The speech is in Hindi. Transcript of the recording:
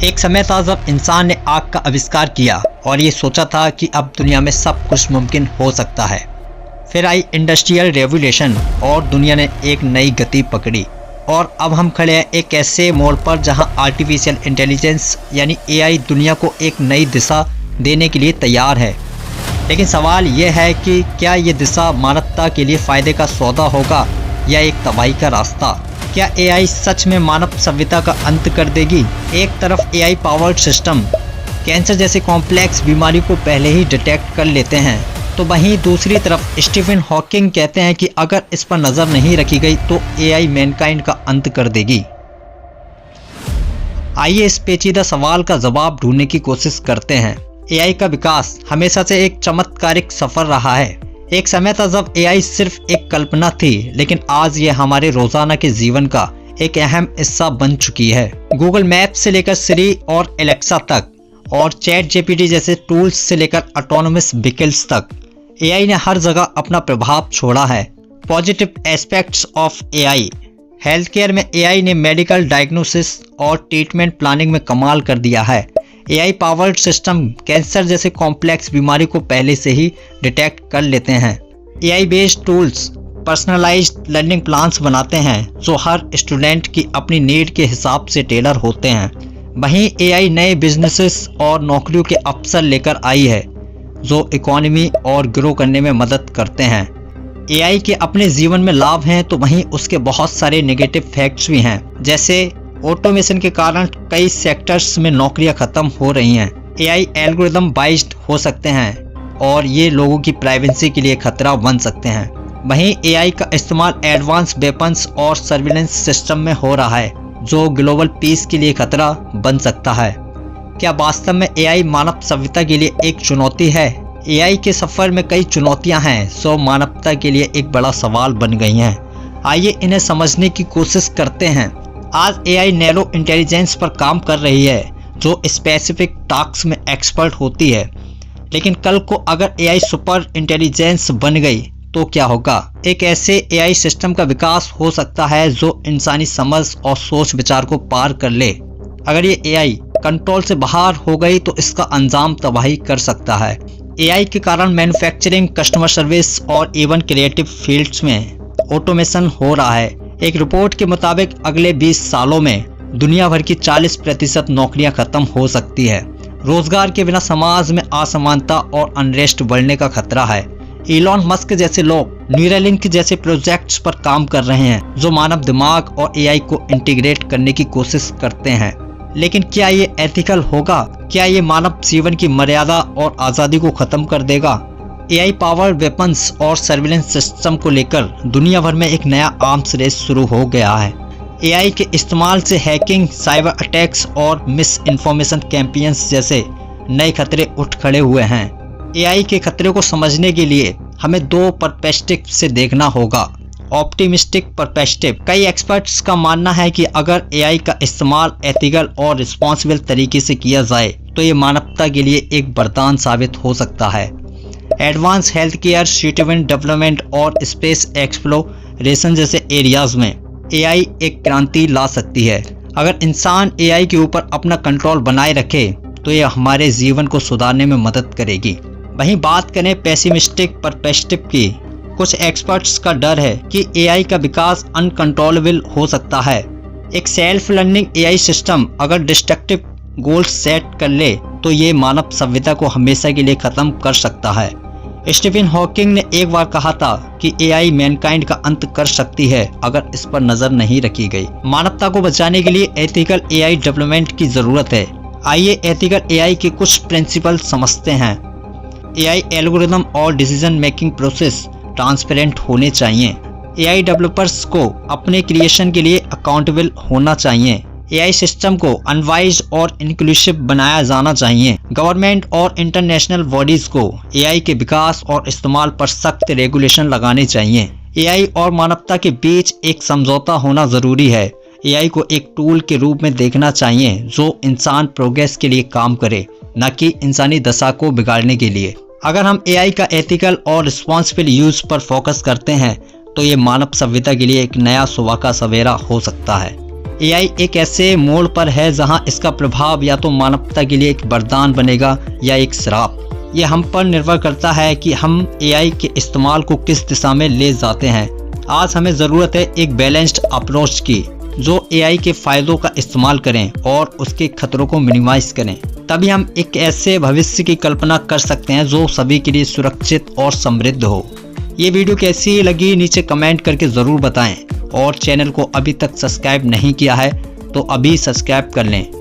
एक समय था जब इंसान ने आग का आविष्कार किया और ये सोचा था कि अब दुनिया में सब कुछ मुमकिन हो सकता है। फिर आई इंडस्ट्रियल रेवोल्यूशन और दुनिया ने एक नई गति पकड़ी और अब हम खड़े हैं एक ऐसे मोड़ पर जहां आर्टिफिशियल इंटेलिजेंस यानी एआई दुनिया को एक नई दिशा देने के लिए तैयार है। लेकिन सवाल यह है कि क्या ये दिशा मानवता के लिए फ़ायदे का सौदा होगा या एक तबाही का रास्ता? क्या एआई सच में मानव सभ्यता का अंत कर देगी? एक तरफ एआई पावर्ड सिस्टम कैंसर जैसे कॉम्प्लेक्स बीमारी को पहले ही डिटेक्ट कर लेते हैं, तो वहीं दूसरी तरफ स्टीफन हॉकिंग कहते हैं कि अगर इस पर नज़र नहीं रखी गई तो एआई मैनकाइंड का अंत कर देगी। आइए इस पेचीदा सवाल का जवाब ढूंढने की कोशिश करते हैं। एआई का विकास हमेशा से एक चमत्कारिक सफर रहा है। एक समय था जब एआई सिर्फ एक कल्पना थी, लेकिन आज ये हमारे रोजाना के जीवन का एक अहम हिस्सा बन चुकी है। गूगल मैप से लेकर सिरी और एलेक्सा तक और चैट जीपीटी जैसे टूल्स से लेकर ऑटोनोमस व्हीकल्स तक एआई ने हर जगह अपना प्रभाव छोड़ा है। Positive aspects of AI. Health care में एआई ने मेडिकल डायग्नोसिस और ट्रीटमेंट प्लानिंग में कमाल कर दिया है। एआई पावर्ड सिस्टम कैंसर जैसे कॉम्प्लेक्स बीमारी को पहले से ही डिटेक्ट कर लेते हैं। AI based tools personalised learning plans बनाते हैं जो हर स्टूडेंट की अपनी नीड के हिसाब से टेलर होते हैं। वहीं एआई नए बिजनेसेस और नौकरियों के अवसर लेकर आई है जो इकोनॉमी और ग्रो करने में मदद करते हैं। एआई के अपने जीवन में लाभ हैं तो वहीं उसके बहुत सारे नेगेटिव फैक्ट्स भी हैं, जैसे ऑटोमेशन के कारण कई सेक्टर्स में नौकरियां खत्म हो रही हैं। एआई एल्गोरिदम बाइस्ड हो सकते हैं और ये लोगों की प्राइवेसी के लिए खतरा बन सकते हैं। वहीं एआई का इस्तेमाल एडवांस वेपन्स और सर्विलेंस सिस्टम में हो रहा है जो ग्लोबल पीस के लिए खतरा बन सकता है। क्या वास्तव में एआई मानव सभ्यता के लिए एक चुनौती है? एआई के सफर में कई चुनौतियां हैं जो मानवता के लिए एक बड़ा सवाल बन गई हैं। आइए इन्हें समझने की कोशिश करते हैं। आज एआई नैरो इंटेलिजेंस पर काम कर रही है जो स्पेसिफिक टास्क में एक्सपर्ट होती है, लेकिन कल को अगर एआई सुपर इंटेलिजेंस बन गई तो क्या होगा? एक ऐसे एआई सिस्टम का विकास हो सकता है जो इंसानी समझ और सोच विचार को पार कर ले। अगर ये एआई कंट्रोल से बाहर हो गई तो इसका अंजाम तबाही कर सकता है। एआई के कारण मैन्युफैक्चरिंग, कस्टमर सर्विस और इवन क्रिएटिव फील्ड्स में ऑटोमेशन हो रहा है। एक रिपोर्ट के मुताबिक अगले 20 सालों में दुनिया भर की 40% नौकरियां खत्म हो सकती है। रोजगार के बिना समाज में असमानता और अनरेस्ट बढ़ने का खतरा है। इलॉन मस्क जैसे लोग न्यूरालिंक जैसे प्रोजेक्ट्स पर काम कर रहे हैं जो मानव दिमाग और एआई को इंटीग्रेट करने की कोशिश करते हैं। लेकिन क्या ये एथिकल होगा? क्या ये मानव जीवन की मर्यादा और आज़ादी को खत्म कर देगा? एआई पावर वेपन्स और सर्विलेंस सिस्टम को लेकर दुनिया भर में एक नया आर्म्स रेस शुरू हो गया है। एआई के इस्तेमाल से हैकिंग, साइबर अटैक्स और मिस इन्फॉर्मेशन कैंपेन्स जैसे नए खतरे उठ खड़े हुए हैं। एआई के खतरे को समझने के लिए हमें 2 पर्सपेक्टिव से देखना होगा। Optimistic perspective. कई एक्सपर्ट्स का मानना है कि अगर एआई का इस्तेमाल एथिकल और रिस्पॉन्सिबल तरीके से किया जाए तो ये मानवता के लिए एक वरदान साबित हो सकता है। Advance health care, citizen development और स्पेस एक्सप्लोरेशन जैसे एरियाज में एआई एक क्रांति ला सकती है। अगर इंसान एआई के ऊपर अपना कंट्रोल बनाए रखे तो यह हमारे जीवन को सुधारने में मदद करेगी। वहीं बात करें पेसिमिस्टिक पर्सपेक्टिव की, कुछ एक्सपर्ट्स का डर है कि एआई का विकास अनकंट्रोलेबल हो सकता है। एक सेल्फ लर्निंग एआई सिस्टम अगर डिस्ट्रक्टिव गोल्स सेट कर ले तो ये मानव सभ्यता को हमेशा के लिए खत्म कर सकता है। स्टीफन हॉकिंग ने एक बार कहा था कि एआई मैनकाइंड का अंत कर सकती है अगर इस पर नजर नहीं रखी गई। मानवता को बचाने के लिए एथिकल एआई डेवलपमेंट की जरूरत है। आइए एथिकल एआई के कुछ प्रिंसिपल समझते हैं। एआई एल्गोरिदम और डिसीजन मेकिंग प्रोसेस ट्रांसपेरेंट होने चाहिए। एआई डेवलपर्स को अपने क्रिएशन के लिए अकाउंटेबल होना चाहिए। एआई सिस्टम को अनवाइज और इंक्लूसिव बनाया जाना चाहिए। गवर्नमेंट और इंटरनेशनल बॉडीज को एआई के विकास और इस्तेमाल पर सख्त रेगुलेशन लगाने चाहिए। एआई और मानवता के बीच एक समझौता होना जरूरी है। एआई को एक टूल के रूप में देखना चाहिए जो इंसान प्रोग्रेस के लिए काम करे, न कि इंसानी दशा को बिगाड़ने के लिए। अगर हम एआई का एथिकल और रिस्पॉन्सिबल यूज पर फोकस करते हैं तो ये मानव सभ्यता के लिए एक नया सुबह का सवेरा हो सकता है। एआई एक ऐसे मोड़ पर है जहां इसका प्रभाव या तो मानवता के लिए एक वरदान बनेगा या एक श्राप। ये हम पर निर्भर करता है कि हम एआई के इस्तेमाल को किस दिशा में ले जाते हैं। आज हमें ज़रूरत है एक बैलेंस्ड अप्रोच की, जो एआई के फ़ायदों का इस्तेमाल करें और उसके खतरों को मिनिमाइज करें। तभी हम एक ऐसे भविष्य की कल्पना कर सकते हैं जो सभी के लिए सुरक्षित और समृद्ध हो। ये वीडियो कैसी लगी नीचे कमेंट करके ज़रूर बताएं और चैनल को अभी तक सब्सक्राइब नहीं किया है तो अभी सब्सक्राइब कर लें।